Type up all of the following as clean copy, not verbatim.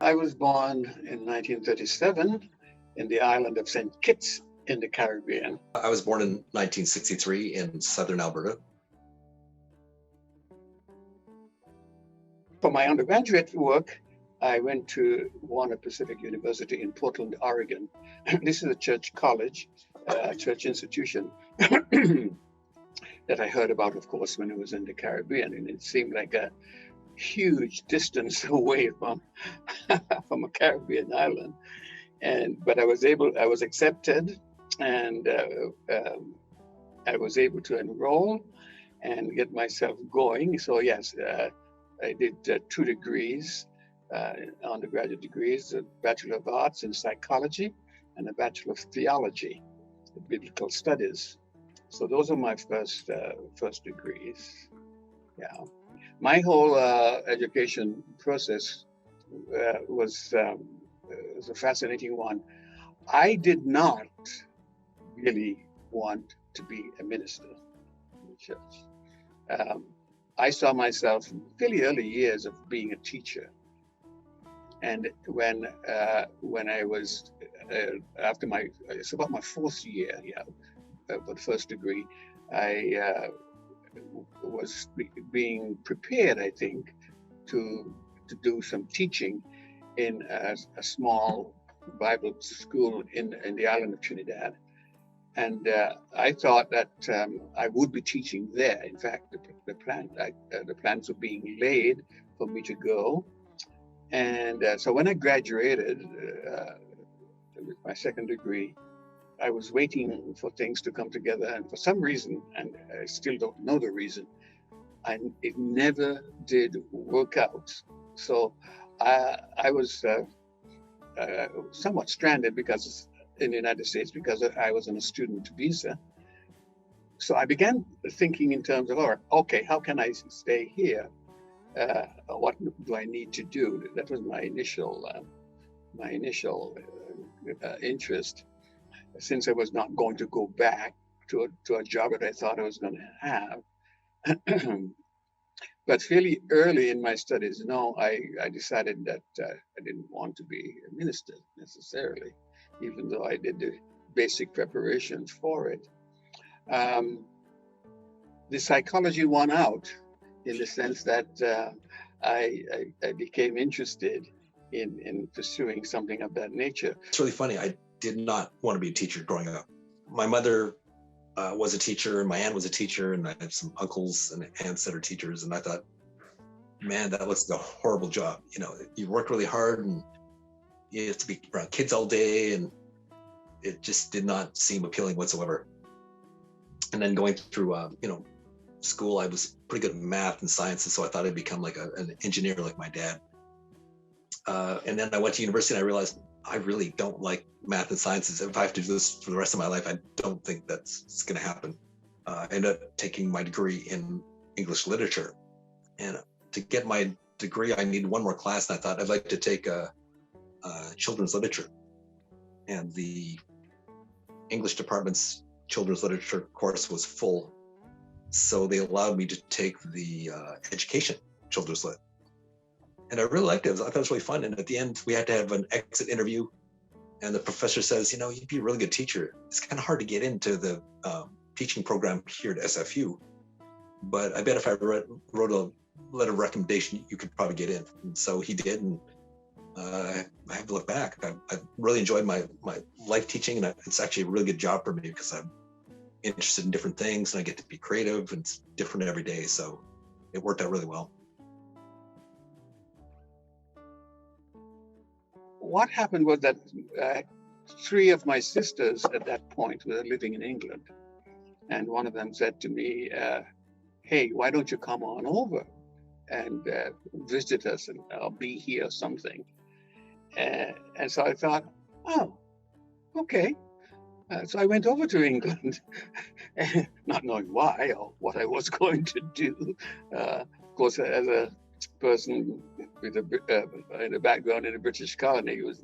I was born in 1937 in the island of St. Kitts in the Caribbean. I was born in 1963 in southern Alberta. For my undergraduate work, I went to Warner Pacific University in Portland, Oregon. This is a church college, a church institution that I heard about, of course, when I was in the Caribbean, and it seemed like a huge distance away from from a Caribbean island. But I was accepted, and I was able to enroll and get myself going. So yes, I did 2 degrees, undergraduate degrees, a Bachelor of Arts in Psychology and a Bachelor of Theology, Biblical Studies. So those are my first degrees. Yeah, my whole education process was a fascinating one. I did not really want to be a minister in the church. I saw myself in fairly early years of being a teacher. And when I was after it's about my 4th year, for the first degree, I was being prepared, I think, to do some teaching in a small Bible school in the island of Trinidad. And I thought that I would be teaching there. In fact, the plans were being laid for me to go. And so when I graduated with my 2nd degree, I was waiting for things to come together. And for some reason, and I still don't know the reason, it never did work out. So I was somewhat stranded because in the United States because I was on a student visa. So I began thinking in terms of, all right, okay, how can I stay here? What do I need to do? That was my initial interest, since I was not going to go back to a job that I thought I was going to have. But fairly early in my studies, I decided that I didn't want to be a minister necessarily, even though I did the basic preparations for it. The psychology won out in the sense that I became interested in pursuing something of that nature. It's really funny. I did not want to be a teacher growing up. My mother was a teacher, and my aunt was a teacher, and I have some uncles and aunts that are teachers. And I thought, man, that looks like a horrible job. You work really hard, and you have to be around kids all day, and it just did not seem appealing whatsoever. And then going through, school, I was pretty good at math and sciences, so I thought I'd become like an engineer like my dad. And then I went to university, and I realized I really don't like math and sciences. If I have to do this for the rest of my life, I don't think that's going to happen. I ended up taking my degree in English literature. And to get my degree, I needed one more class, and I thought I'd like to take children's literature. And the English department's children's literature course was full. So they allowed me to take the education children's lit. And I really liked it. I thought it was really fun. And at the end, we had to have an exit interview. And the professor says, you'd be a really good teacher. It's kind of hard to get into the teaching program here at SFU. But I bet if I wrote a letter of recommendation, you could probably get in. And so he did. And I have to look back. I really enjoyed my life teaching. And it's actually a really good job for me because I'm interested in different things, and I get to be creative, and it's different every day. So it worked out really well. What happened was that 3 of my sisters at that point were living in England. And one of them said to me, hey, why don't you come on over and visit us, and I'll be here or something. And so I thought, oh, okay. So I went over to England, not knowing why or what I was going to do. Of course, as a person with a background in a British colony, it was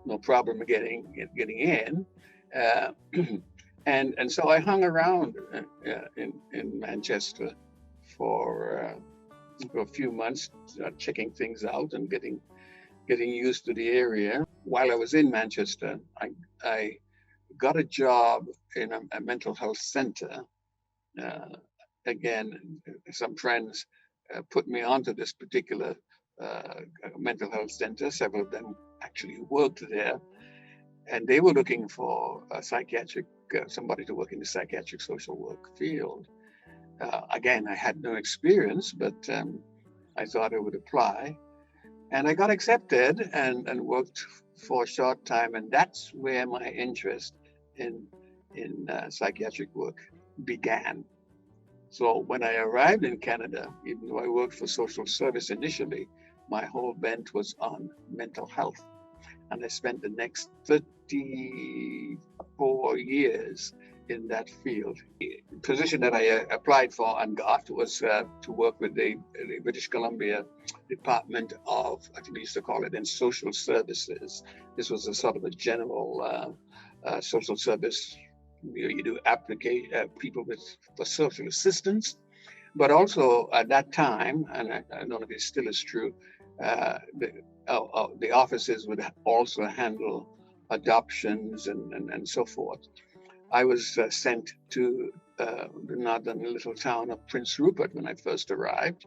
no problem getting in. And so I hung around in Manchester for a few months, checking things out and getting getting used to the area. While I was in Manchester, I got a job in a mental health center. Uh, Again, some friends put me onto this particular uh, mental health center. Several of them actually worked there, and they were looking for a psychiatric somebody to work in the psychiatric social work field. Again, I had no experience, but I thought I would apply, and I got accepted and worked for a short time, and that's where my interest in psychiatric work began. So when I arrived in Canada, even though I worked for social service initially, my whole bent was on mental health. And I spent the next 34 years in that field. The position that I applied for and got was to work with the British Columbia Department of, I think we used to call it, in social services. This was a sort of a general social service. You do applicate people with for social assistance, but also at that time, and I don't know if it still is true, the offices would also handle adoptions and so forth. I was sent to the northern little town of Prince Rupert when I first arrived,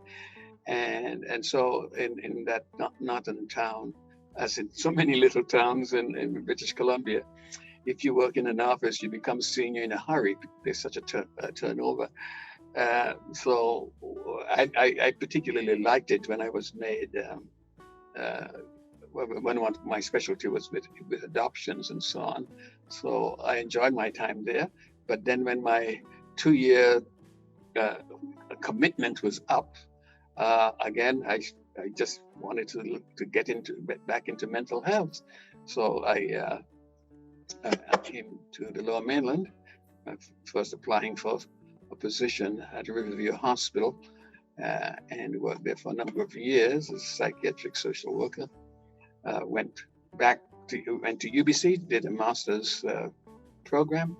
and so in that northern town, as in so many little towns in British Columbia, if you work in an office, you become senior in a hurry. There's such a turnover. So I particularly liked it when I was made. Uh, when one, my specialty was with adoptions and so on. So I enjoyed my time there. But then when my 2 year uh, commitment was up, again, I just wanted to get back into mental health. So I came to the Lower Mainland, first applying for a position at Riverview Hospital, and worked there for a number of years as a psychiatric social worker. Went went to UBC, did a master's program,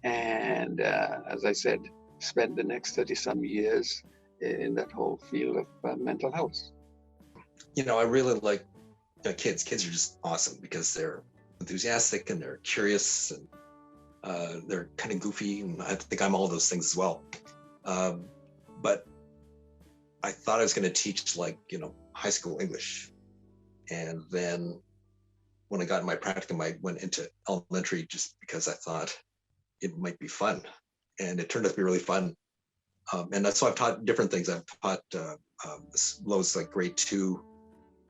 and as I said, spent the next 30 some years in that whole field of mental health. I really like kids. Kids are just awesome because they're enthusiastic and they're curious and they're kind of goofy, and I think I'm all those things as well. But I thought I was going to teach high school English, and then when I got in my practicum, I went into elementary just because I thought it might be fun, and it turned out to be really fun. And that's why I've taught different things. I've taught as low as like grade 2,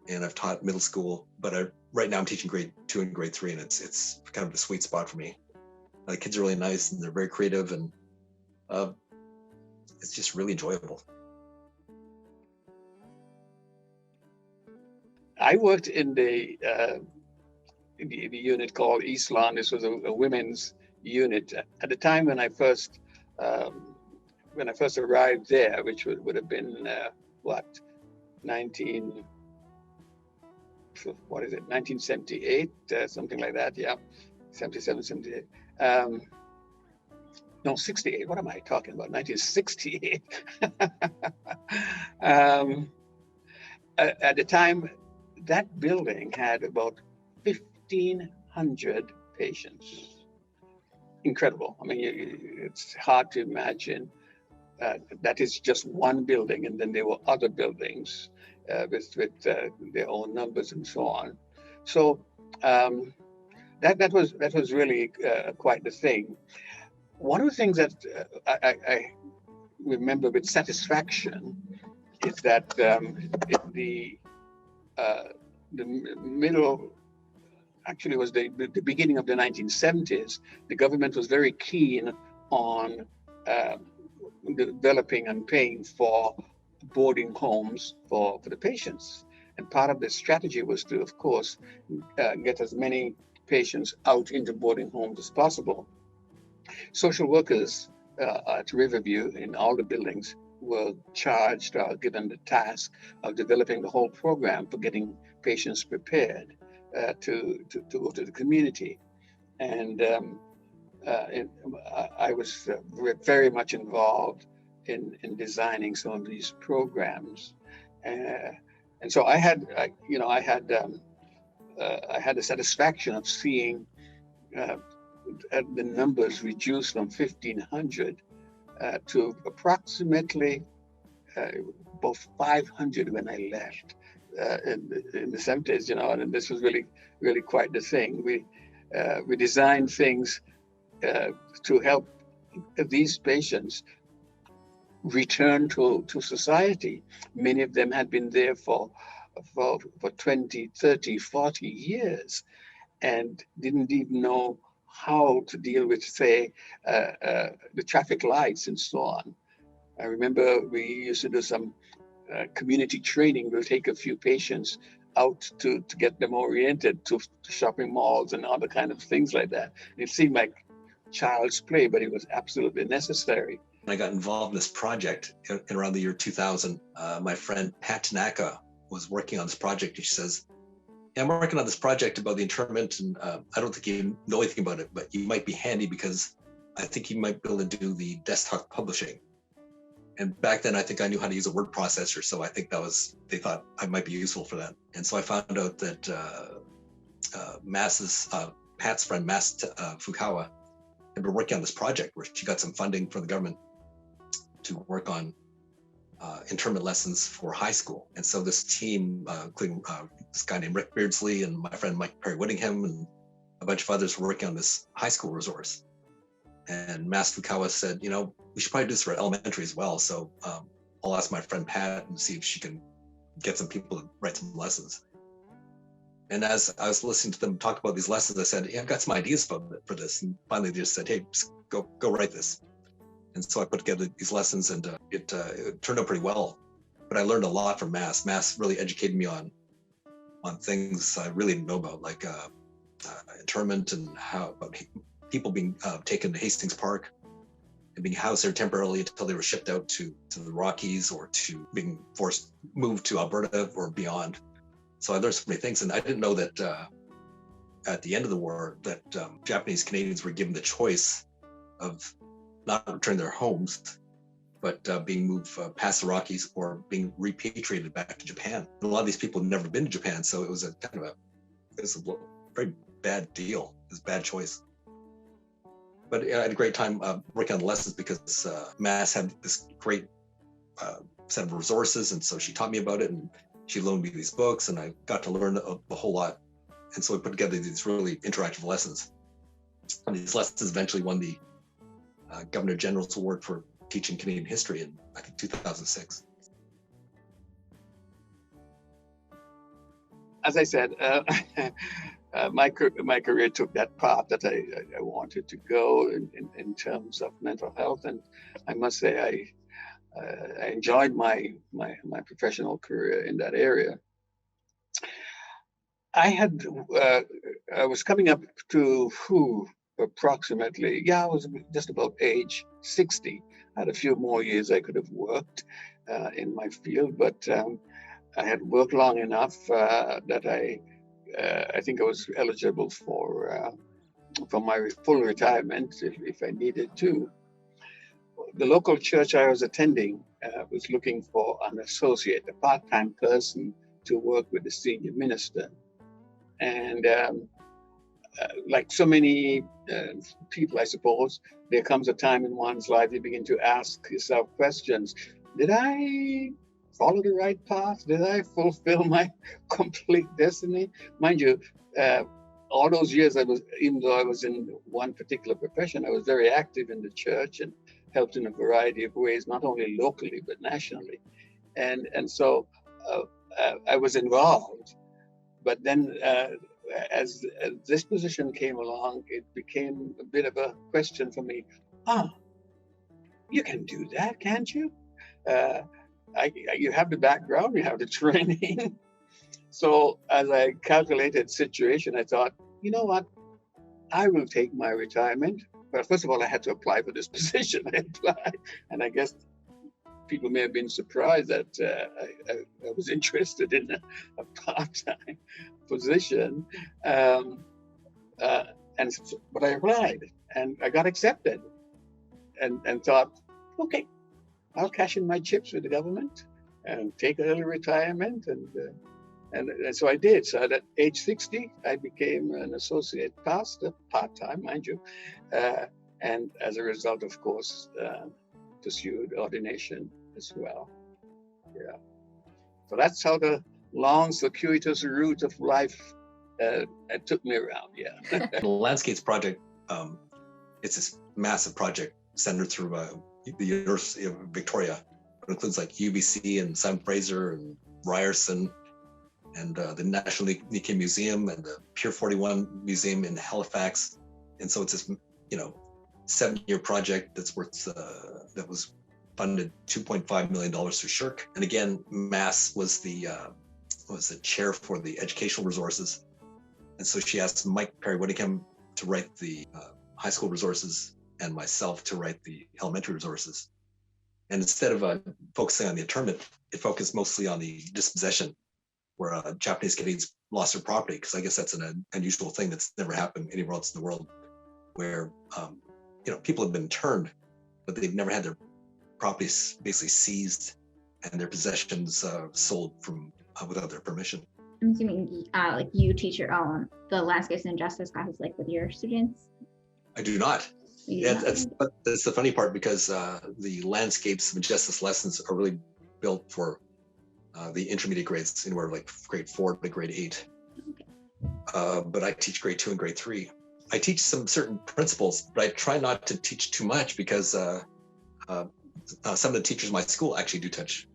and I've taught middle school, but right now I'm teaching grade 2 and grade 3, and it's kind of a sweet spot for me. The kids are really nice and they're very creative, and it's just really enjoyable. I worked in the unit called East Lawn. This was a women's unit. At the time when I first arrived there, which would have been 1978, something like that. Yeah, 77, 78. No, 68. What am I talking about? 1968. At the time, that building had about 1,500 patients. Incredible. I mean, it's hard to imagine that is just one building, and then there were other buildings with their own numbers and so on. So that was really quite the thing. One of the things that I remember with satisfaction is that the middle, actually was the beginning of the 1970s, the government was very keen on developing and paying for boarding homes for the patients. And part of the strategy was to, of course, get as many patients out into boarding homes as possible. Social workers at Riverview in all the buildings were charged or given the task of developing the whole program for getting patients prepared to go to the community. And I was very much involved in designing some of these programs. And so I had the satisfaction of seeing uh, the numbers reduced from 1,500 to approximately uh, about 500 when I left in the 70s, and this was really quite the thing. We designed things uh, to help these patients return to society. Many of them had been there for 20, 30, 40 years and didn't even know how to deal with, say, the traffic lights and so on. I remember we used to do some community training. We'll take a few patients out to get them oriented to shopping malls and other kind of things like that. It seemed like child's play, but it was absolutely necessary. I got involved in this project in around the year 2000. My friend Pat Tanaka was working on this project. She says, "Yeah, I'm working on this project about the internment, and I don't think you know anything about it, but you might be handy because I think you might be able to do the desktop publishing." And back then, I think I knew how to use a word processor, so I think they thought I might be useful for that. And so I found out that Pat's friend Mas Fukawa had been working on this project where she got some funding from the government to work on internment lessons for high school. And so this team, including this guy named Rick Beardsley and my friend Mike Perry Whittingham and a bunch of others were working on this high school resource. And Mas Fukawa said, we should probably do this for elementary as well. So I'll ask my friend Pat and see if she can get some people to write some lessons. And as I was listening to them talk about these lessons, I said, I've got some ideas for this. And finally they just said, hey, just go write this. And so I put together these lessons, and it turned out pretty well. But I learned a lot from Mas. Mas really educated me on things I really didn't know about, like internment and how about people being taken to Hastings Park and being housed there temporarily until they were shipped out to the Rockies or to being moved to Alberta or beyond. So I learned so many things, and I didn't know that at the end of the war that Japanese Canadians were given the choice of not returning their homes, but being moved past the Rockies or being repatriated back to Japan. And a lot of these people had never been to Japan, so it was a very bad deal. It was a bad choice. But I had a great time working on the lessons because Mas had this great set of resources, and so she taught me about it, and she loaned me these books, and I got to learn a whole lot. And so we put together these really interactive lessons. And these lessons eventually won the Governor General's Award for teaching Canadian history in, I think, 2006. As I said, my career took that path that I wanted to go in terms of mental health, and I must say I enjoyed my professional career in that area. I was coming up to approximately, I was just about age 60. I had a few more years I could have worked in my field, but I had worked long enough that I think I was eligible for my full retirement if I needed to. The local church I was attending was looking for an associate, a part-time person to work with the senior minister. And like so many people, I suppose, there comes a time in one's life you begin to ask yourself questions. Did I follow the right path? Did I fulfill my complete destiny? Mind you, all those years even though I was in one particular profession, I was very active in the church and helped in a variety of ways, not only locally, but nationally. And so I was involved. But then as this position came along, it became a bit of a question for me. You can do that, can't you? You have the background, you have the training. So as I calculated situation, I thought, you know what? I will take my retirement. But first of all, I had to apply for this position. I applied, and I guess people may have been surprised that I was interested in a part-time position. But I applied, and I got accepted, and thought, okay, I'll cash in my chips with the government and take a little retirement. And so I did. So at age 60, I became an associate pastor, part-time, mind you. And as a result, of course, pursued ordination as well. Yeah. So that's how the long, circuitous route of life took me around. Yeah. The Landscapes Project, it's this massive project centered through the University of Victoria. It includes like UBC and Simon Fraser and Ryerson and the National Nikkei Museum and the Pier 41 Museum in Halifax. And so it's this, 7-year project that's worth, that was funded $2.5 million through SSHRC. And again, Mass was the chair for the educational resources. And so she asked Mike Perry Whittingham to write the high school resources and myself to write the elementary resources. And instead of focusing on the internment, it focused mostly on the dispossession, where Japanese Canadians lost their property, because I guess that's an unusual thing that's never happened anywhere else in the world, where people have been interned, but they've never had their properties basically seized and their possessions sold from without their permission. I'm assuming like you teach your own the landscapes and justice classes like with your students. I do not. That's the funny part, because the landscapes and justice lessons are really built for the intermediate grades, anywhere like grade 4 to grade 8. Okay. But I teach grade 2 and grade 3. I teach some certain principles, but I try not to teach too much, because some of the teachers in my school actually do teach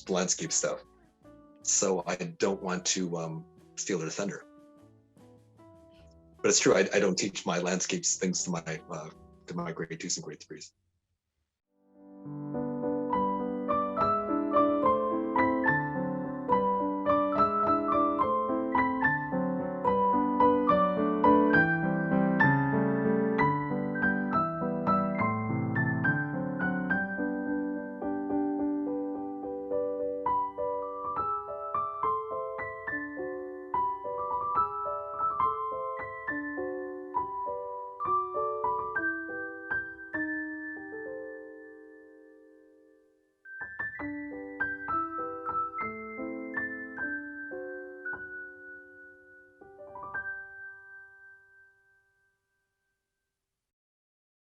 the landscape stuff. So I don't want to steal their thunder. But it's true, I don't teach my landscapes things to my grade 2s and grade 3s.